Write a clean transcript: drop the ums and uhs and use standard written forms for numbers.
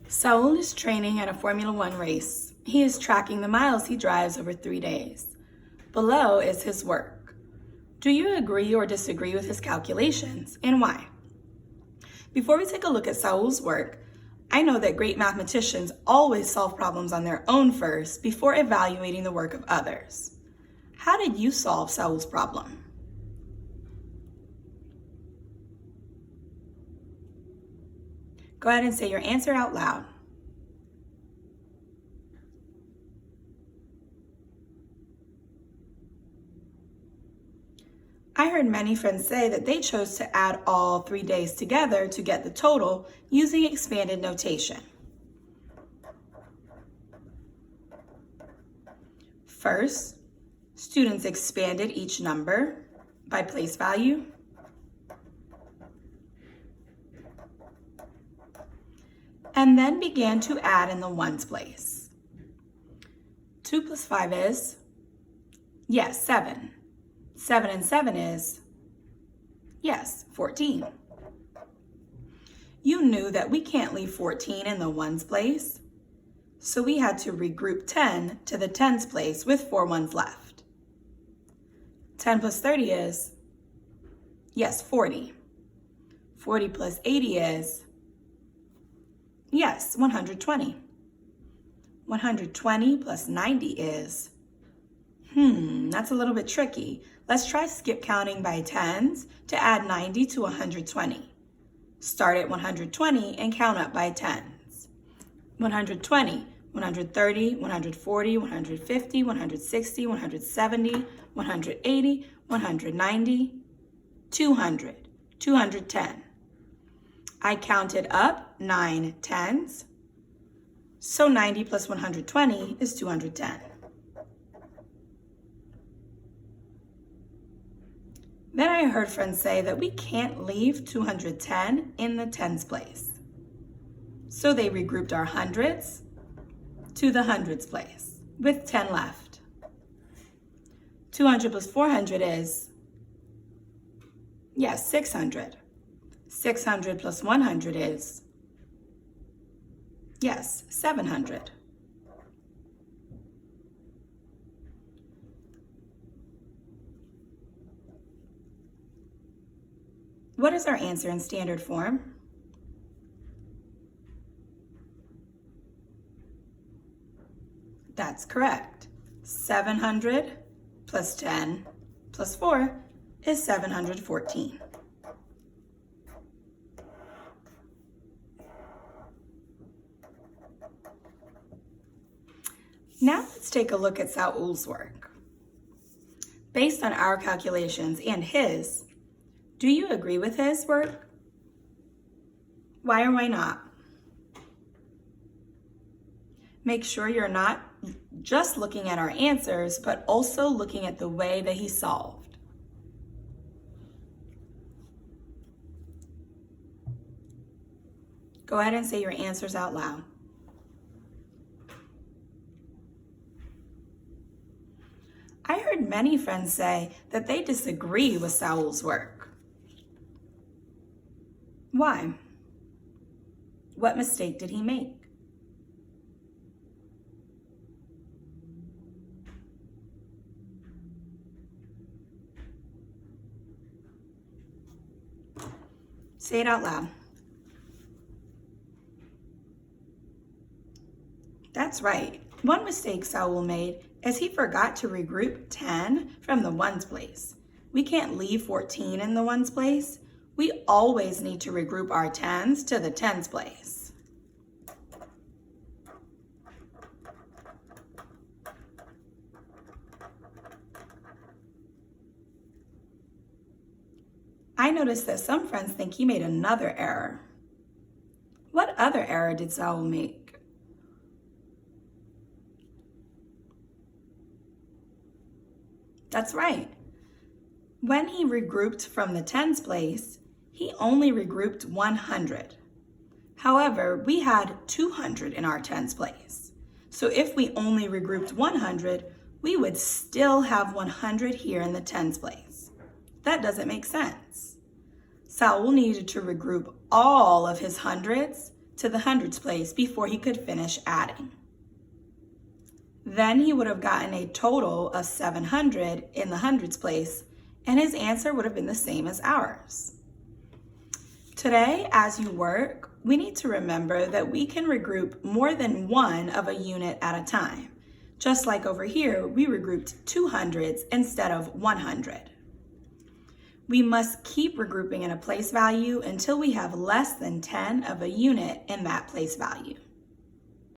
Saul is training at a Formula One race. He is tracking the miles he drives over 3 days. Below is his work. Do you agree or disagree with his calculations, and why? Before we take a look at Saul's work, I know that great mathematicians always solve problems on their own first before evaluating the work of others. How did you solve Saul's problem? Go ahead and say your answer out loud. I heard many friends say that they chose to add all 3 days together to get the total using expanded notation. First, students expanded each number by place value. And then began to add in the ones place. 2 plus 5 is, yes, 7. 7 and 7 is, yes, 14. You knew that we can't leave 14 in the ones place, so we had to regroup 10 to the tens place with 4 ones left. 10 plus 30 is, yes, 40. 40 plus 80 is, yes, 120. 120 plus 90 is, that's a little bit tricky. Let's try skip counting by tens to add 90 to 120. Start at 120 and count up by tens. 120, 130, 140, 150, 160, 170, 180, 190, 200, 210. I counted up 9 tens, so 90 plus 120 is 210. Then I heard friends say that we can't leave 210 in the tens place. So they regrouped our hundreds to the hundreds place with 10 left. 200 plus 400 is, yes, 600. 600 plus 100 is, yes, 700. What is our answer in standard form? That's correct. 700 plus 10 plus 4 is 714. Now let's take a look at Saul's work. Based on our calculations and his, do you agree with his work? Why or why not? Make sure you're not just looking at our answers, but also looking at the way that he solved. Go ahead and say your answers out loud. I heard many friends say that they disagree with Saul's work. Why? What mistake did he make? Say it out loud. That's right. One mistake Saul made is he forgot to regroup 10 from the ones place. We can't leave 14 in the ones place. We always need to regroup our tens to the tens place. I noticed that some friends think he made another error. What other error did Saul make? That's right. When he regrouped from the tens place, he only regrouped 100. However, we had 200 in our tens place. So if we only regrouped 100, we would still have 100 here in the tens place. That doesn't make sense. Saul needed to regroup all of his hundreds to the hundreds place before he could finish adding. Then he would have gotten a total of 700 in the hundreds place, and his answer would have been the same as ours. Today, as you work, we need to remember that we can regroup more than one of a unit at a time. Just like over here, we regrouped 200s instead of 100. We must keep regrouping in a place value until we have less than 10 of a unit in that place value.